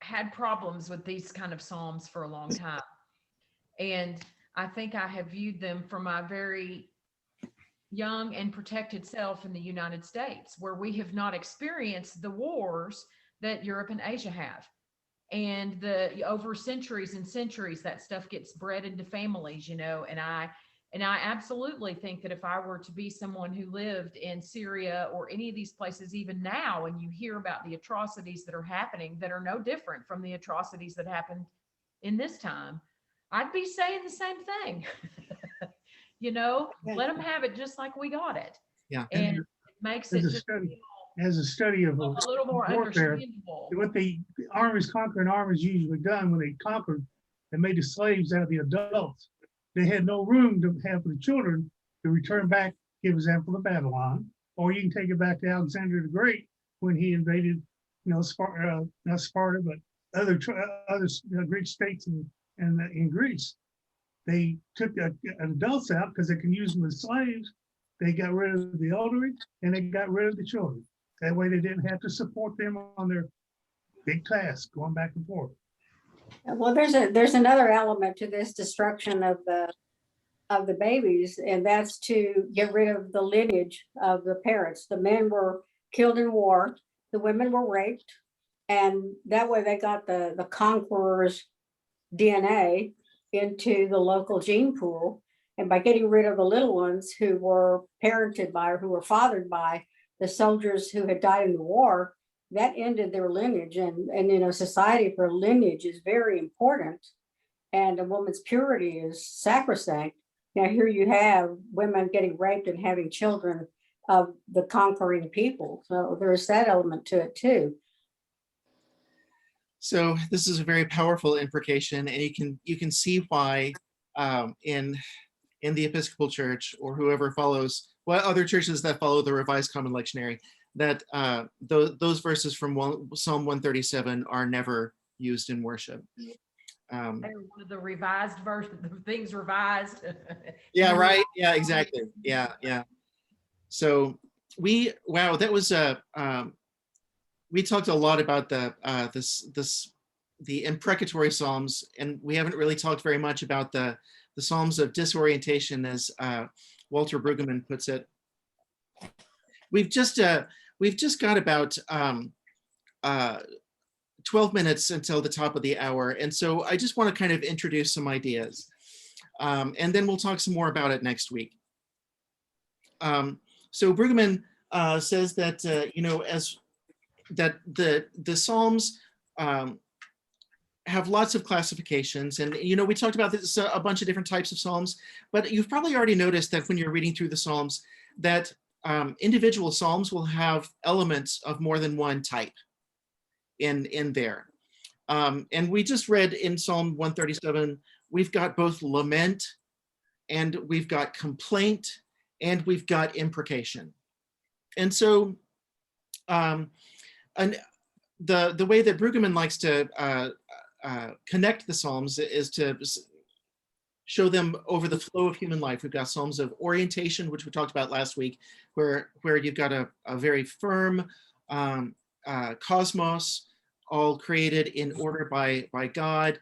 had problems with these kind of Psalms for a long time. And I think I have viewed them from my very young and protected self in the United States, where we have not experienced the wars that Europe and Asia have. And over centuries and centuries, that stuff gets bred into families, you know, and I absolutely think that if I were to be someone who lived in Syria or any of these places, even now, and you hear about the atrocities that are happening that are no different from the atrocities that happened in this time, I'd be saying the same thing. You know, let them have it just like we got it. Yeah. And it makes it just As a study of a little more warfare, understandable. what the armies, conquering armies usually done when they conquered and made the slaves out of the adults, they had no room to have the children to return back, give example, to Babylon, or you can take it back to Alexander the Great when he invaded, you know, Sparta, not Sparta, but other Greek states in Greece. They took adults out because they can use them as slaves. They got rid of the elderly and they got rid of the children. That way they didn't have to support them on their big task going back and forth. Well, there's another element to this destruction of the babies, and that's to get rid of the lineage of the parents. The men were killed in war, the women were raped, and that way they got the conqueror's DNA into the local gene pool. And by getting rid of the little ones who were parented by or who were fathered by the soldiers who had died in the war, that ended their lineage. And you know, society for lineage is very important. And a woman's purity is sacrosanct. Now here you have women getting raped and having children of the conquering people. So there's that element to it too. So this is a very powerful imprecation, and you can see why in the Episcopal Church or whoever follows, what other churches that follow the Revised Common Lectionary, that those verses from Psalm 137 are never used in worship. They're one of the revised version, the things revised. Yeah, right. Yeah, exactly. Yeah. So that was we talked a lot about the imprecatory Psalms, and we haven't really talked very much about the Psalms of disorientation, as Walter Brueggemann puts it. We've just got about 12 minutes until the top of the hour, and so I just want to kind of introduce some ideas, and then we'll talk some more about it next week. So Brueggemann says that you know, that the Psalms have lots of classifications, and you know, we talked about this a bunch of different types of Psalms, but you've probably already noticed that when you're reading through the Psalms that individual Psalms will have elements of more than one type in there. And we just read in Psalm 137, we've got both lament, and we've got complaint, and we've got imprecation. And so and the way that Brueggemann likes to connect the Psalms is to show them over the flow of human life. We've got Psalms of orientation, which we talked about last week, where you've got a very firm cosmos, all created in order by God,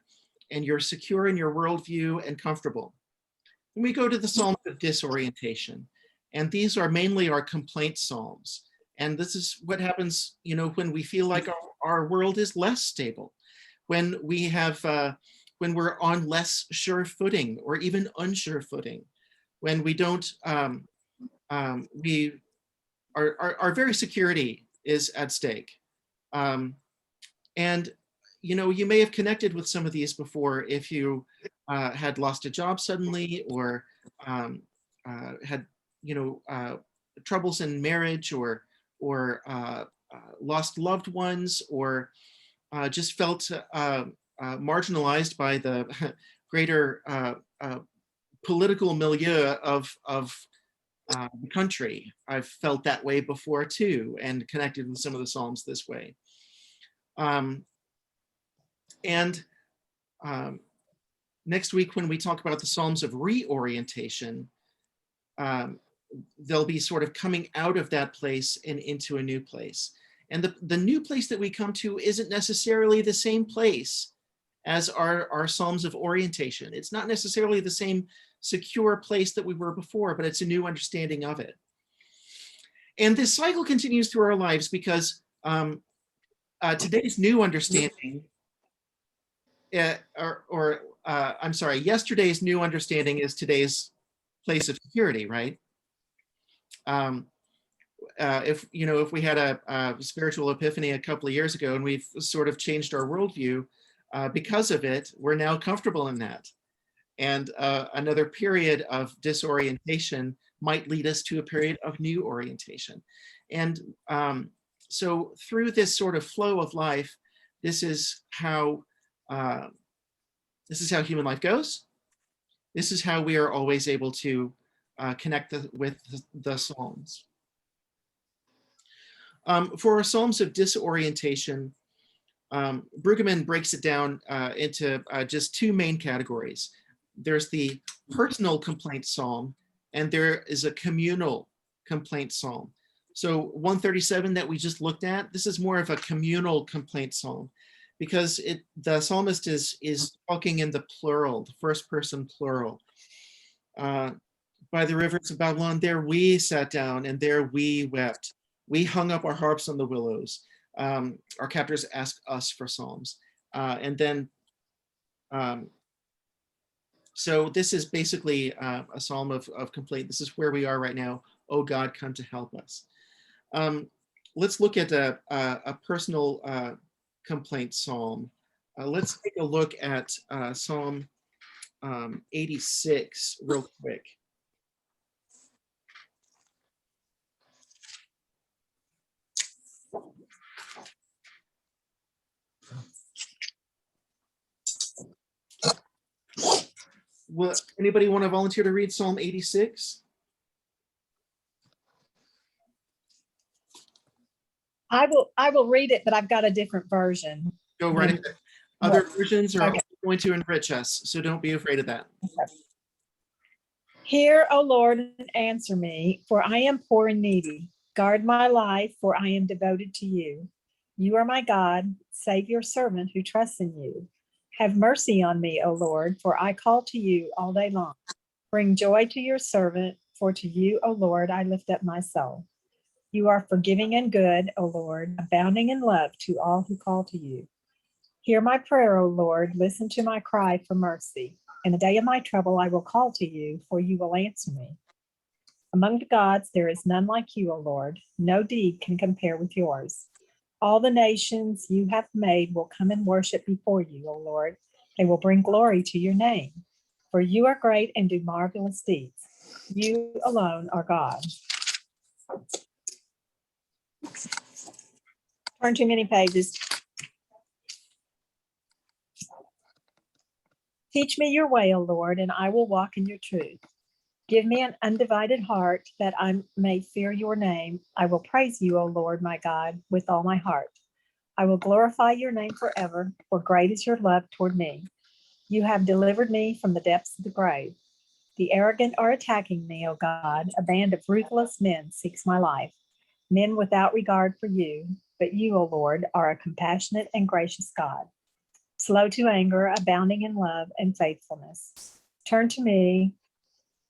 and you're secure in your worldview and comfortable. And we go to the Psalms of disorientation, and these are mainly our complaint Psalms. And this is what happens, you know, when we feel like our world is less stable, when we have, when we're on less sure footing or even unsure footing, when we don't, our very security is at stake. And, you know, you may have connected with some of these before if you had lost a job suddenly, or had, you know, troubles in marriage, or lost loved ones, or just felt marginalized by the greater political milieu of the country. I've felt that way before too, and connected with some of the Psalms this way. And next week, when we talk about the Psalms of reorientation, they'll be sort of coming out of that place and into a new place. And the new place that we come to isn't necessarily the same place as our Psalms of orientation. It's not necessarily the same secure place that we were before, but it's a new understanding of it. And this cycle continues through our lives because today's new understanding, I'm sorry, yesterday's new understanding is today's place of security, right? If we had a spiritual epiphany a couple of years ago and we've sort of changed our worldview because of it, we're now comfortable in that. And another period of disorientation might lead us to a period of new orientation. And so through this sort of flow of life, this is how human life goes. This is how we are always able to connect with the Psalms. For our Psalms of disorientation, Brueggemann breaks it down into just two main categories. There's the personal complaint psalm, and there is a communal complaint psalm. So 137 that we just looked at, this is more of a communal complaint psalm, because the psalmist is talking in the plural, the first person plural. By the rivers of Babylon, there we sat down, and there we wept. We hung up our harps on the willows. Our captors asked us for psalms. And then, so this is basically a psalm of complaint. This is where we are right now. Oh God, come to help us. Let's look at a personal complaint psalm. Let's take a look at Psalm 86 real quick. Well, anybody want to volunteer to read Psalm 86? I will read it, but I've got a different version. Go right ahead. Other versions are Okay. going to enrich us, so don't be afraid of that. Hear, O Lord, and answer me, for I am poor and needy. Guard my life, for I am devoted to you. You are my God. Save your servant who trusts in you. Have mercy on me, O Lord, for I call to you all day long. Bring joy to your servant, for to you, O Lord, I lift up my soul. You are forgiving and good, O Lord, abounding in love to all who call to you. Hear my prayer, O Lord. Listen to my cry for mercy. In the day of my trouble, I will call to you, for you will answer me. Among the gods, there is none like you, O Lord. No deed can compare with yours. All the nations you have made will come and worship before you, O Lord. They will bring glory to your name, for you are great and do marvelous deeds. You alone are God. Turn too many pages. Teach me your way, O Lord, and I will walk in your truth. Give me an undivided heart that I may fear your name. I will praise you, O Lord, my God, with all my heart. I will glorify your name forever, for great is your love toward me. You have delivered me from the depths of the grave. The arrogant are attacking me, O God. A band of ruthless men seeks my life, men without regard for you. But you, O Lord, are a compassionate and gracious God, slow to anger, abounding in love and faithfulness. Turn to me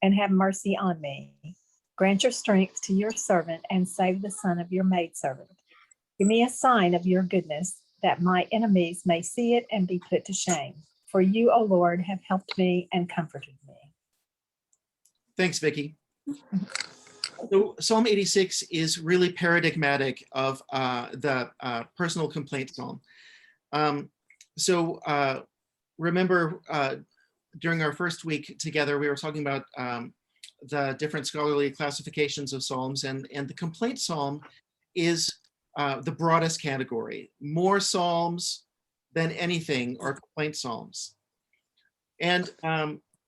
and have mercy on me. Grant your strength to your servant and save the son of your maidservant. Give me a sign of your goodness, that my enemies may see it and be put to shame. For you, O Lord, have helped me and comforted me. Thanks, Vicki. So Psalm 86 is really paradigmatic of the personal complaint psalm. Remember during our first week together, we were talking about the different scholarly classifications of psalms, and the complaint psalm is the broadest category. More psalms than anything are complaint psalms. And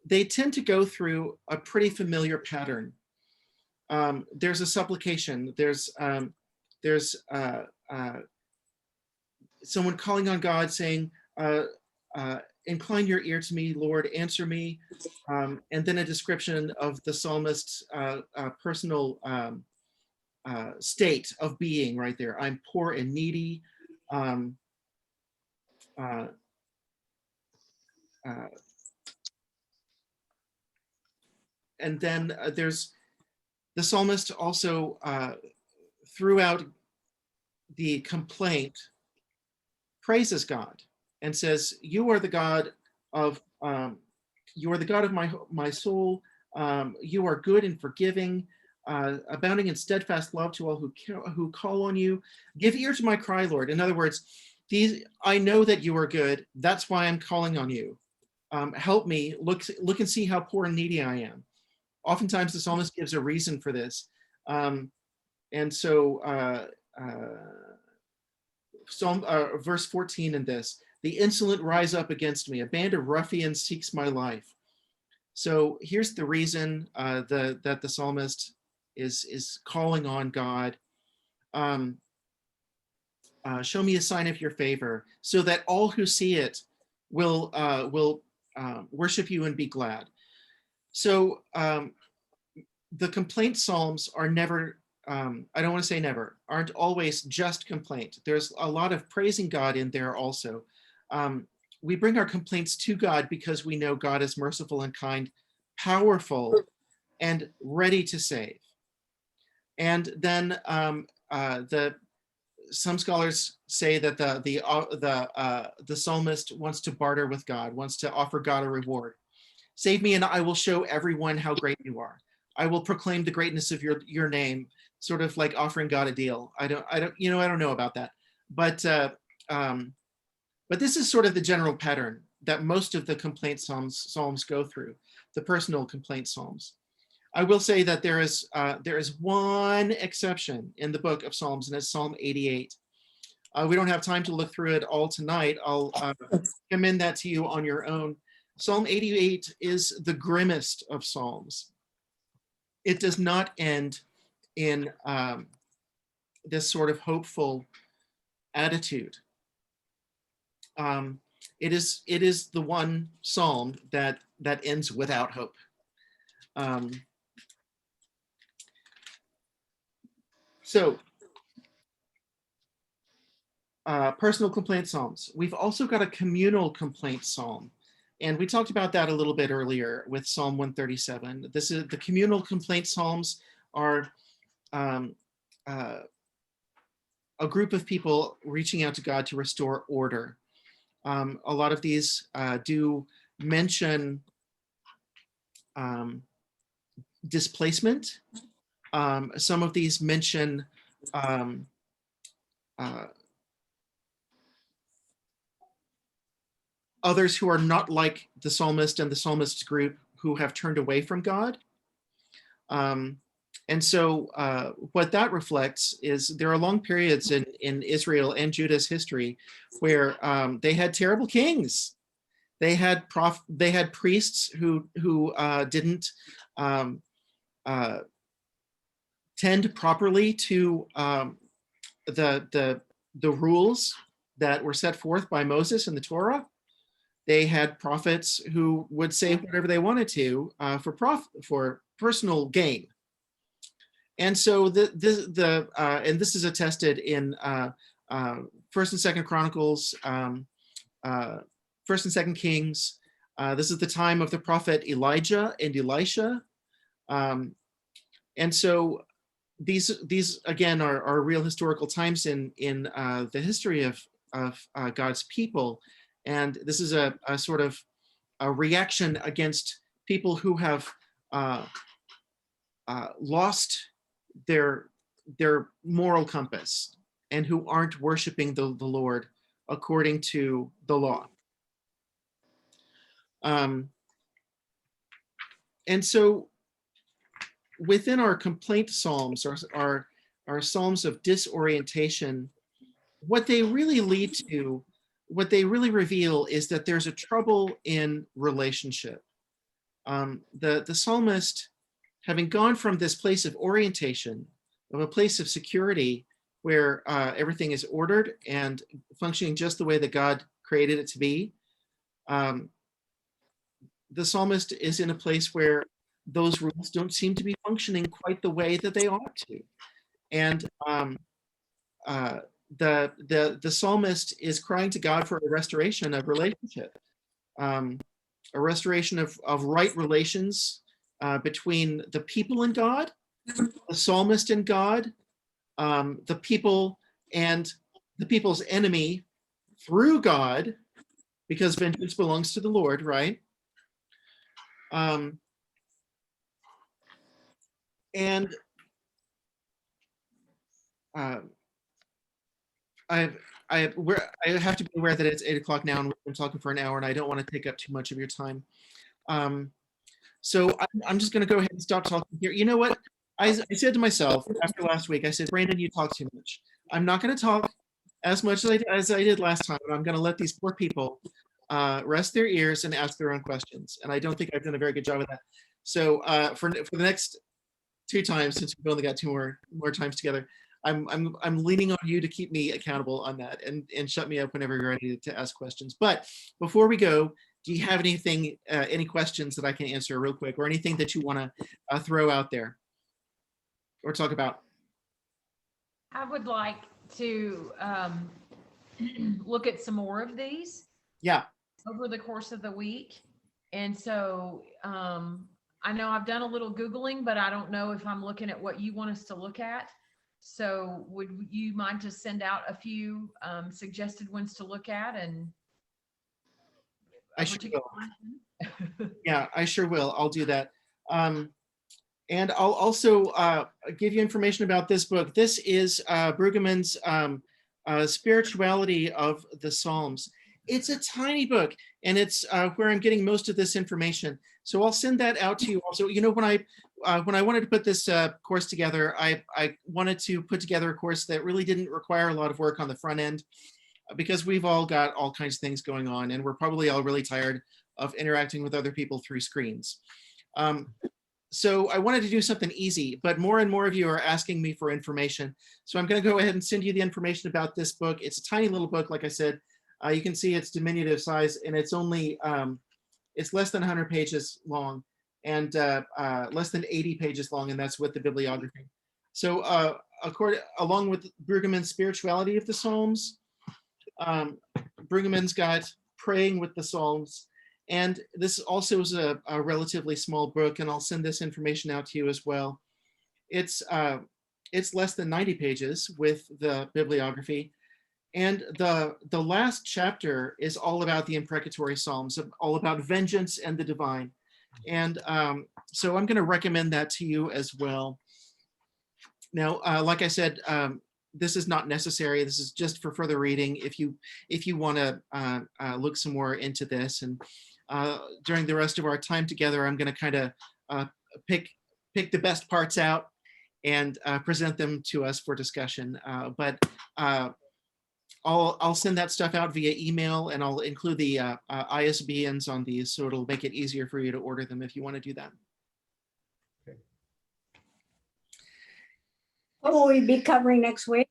they tend to go through a pretty familiar pattern. There's a supplication, there's someone calling on God saying, incline your ear to me, Lord, answer me. And then a description of the psalmist's personal state of being right there. I'm poor and needy. And then there's the psalmist also throughout the complaint praises God and says, "You are the God of my soul. You are good and forgiving, abounding in steadfast love to all who call on you. Give ear to my cry, Lord." In other words, I know that you are good. That's why I'm calling on you. Help me. Look and see how poor and needy I am. Oftentimes, the psalmist gives a reason for this, and so verse 14 in this: "The insolent rise up against me; a band of ruffians seeks my life." So here's the reason that the psalmist is calling on God. Show me a sign of your favor, so that all who see it will worship you and be glad. So the complaint psalms are never, I don't want to say never, aren't always just complaint. There's a lot of praising God in there also. We bring our complaints to God because we know God is merciful and kind, powerful, and ready to save. And then some scholars say that the psalmist wants to barter with God, wants to offer God a reward. Save me and I will show everyone how great you are. I will proclaim the greatness of your name, sort of like offering God a deal. I don't know about that. But this is sort of the general pattern that most of the complaint psalms go through, the personal complaint psalms. I will say that there is one exception in the book of Psalms, and it's Psalm 88. We don't have time to look through it all tonight. I'll commend that to you on your own. Psalm 88 is the grimmest of psalms. It does not end in this sort of hopeful attitude. It is the one psalm that ends without hope. So, personal complaint psalms. We've also got a communal complaint psalm. And we talked about that a little bit earlier with Psalm 137. This is the communal complaint psalms are a group of people reaching out to God to restore order. A lot of these do mention displacement. Some of these mention others who are not like the psalmist and the psalmist's group who have turned away from God. And so what that reflects is there are long periods in Israel and Judah's history where they had terrible kings. They had priests who didn't tend properly to the rules that were set forth by Moses in the Torah. They had prophets who would say whatever they wanted to for personal gain. And so and this is attested in First and Second Chronicles, First and Second Kings. This is the time of the prophet Elijah and Elisha. And so these again are real historical times in the history of God's people. And this is a sort of a reaction against people who have lost their moral compass and who aren't worshiping the Lord according to the law. And so within our complaint psalms, our psalms of disorientation, what they really lead to, what they really reveal is that there's a trouble in relationship. The psalmist, having gone from this place of orientation, of a place of security where everything is ordered and functioning just the way that God created it to be, the psalmist is in a place where those rules don't seem to be functioning quite the way that they ought to. And the psalmist is crying to God for a restoration of relationship, a restoration of right relations between the people and God, the psalmist and God, the people and the people's enemy through God, because vengeance belongs to the Lord, right? And I have to be aware that it's 8 o'clock now and we've been talking for an hour and I don't want to take up too much of your time. So I'm just going to go ahead and stop talking here. You know what? I said to myself after last week, I said, Brandon, you talk too much. I'm not going to talk as much as I did last time, but I'm going to let these poor people rest their ears and ask their own questions. And I don't think I've done a very good job of that. So for the next 2 times, since we've only got 2 more times together, I'm leaning on you to keep me accountable on that and shut me up whenever you're ready to ask questions. But before we go, do you have anything, any questions that I can answer real quick, or anything that you want to throw out there or talk about? I would like to look at some more of these. Yeah. Over the course of the week. And so I know I've done a little Googling, but I don't know if I'm looking at what you want us to look at. So would you mind to send out a few suggested ones to look at? And I sure will. Yeah, I sure will. I'll do that. And I'll also give you information about this book. This is Brueggemann's Spirituality of the Psalms. It's a tiny book, and it's where I'm getting most of this information. So I'll send that out to you. Also, you know, when I wanted to put this course together, I wanted to put together a course that really didn't require a lot of work on the front end, because we've all got all kinds of things going on, and we're probably all really tired of interacting with other people through screens. So I wanted to do something easy, but more and more of you are asking me for information. So I'm going to go ahead and send you the information about this book. It's a tiny little book, like I said. You can see it's diminutive size, and it's only, it's less than 100 pages long, and less than 80 pages long, and that's with the bibliography. So along with Brueggemann's Spirituality of the Psalms, Brueggemann's got Praying with the Psalms, and this also is a relatively small book, and I'll send this information out to you as well. It's less than 90 pages with the bibliography. And the last chapter is all about the imprecatory Psalms, all about vengeance and the divine. And so I'm going to recommend that to you as well. Now, like I said, this is not necessary. This is just for further reading if you want to look some more into this. And during the rest of our time together, I'm going to kind of pick the best parts out and present them to us for discussion. But I'll send that stuff out via email, and I'll include the ISBNs on these, so it'll make it easier for you to order them if you want to do that. Okay. What will we be covering next week?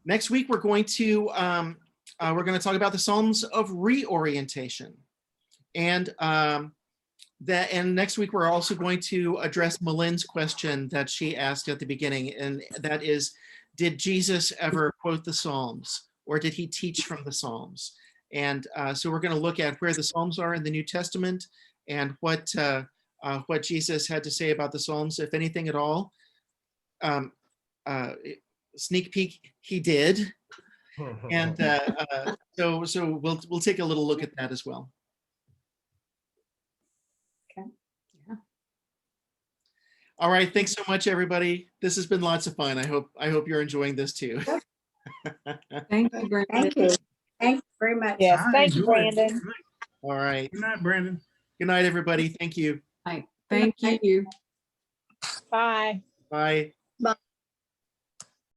Next week, we're going to talk about the Psalms of reorientation, and next week we're also going to address Malin's question that she asked at the beginning, and that is, did Jesus ever quote the Psalms, or did he teach from the Psalms? And so we're going to look at where the Psalms are in the New Testament and what Jesus had to say about the Psalms, if anything at all. Sneak peek, he did. And so we'll take a little look at that as well. Okay. Yeah. All right. Thanks so much, everybody. This has been lots of fun. I hope you're enjoying this too. Thank you, Brandon. Thank you. Thank you very much. Yes, I thank you, enjoyed it. Brandon. All right. Good night, Brandon. Good night, everybody. Thank you. Thank you. Bye. Bye.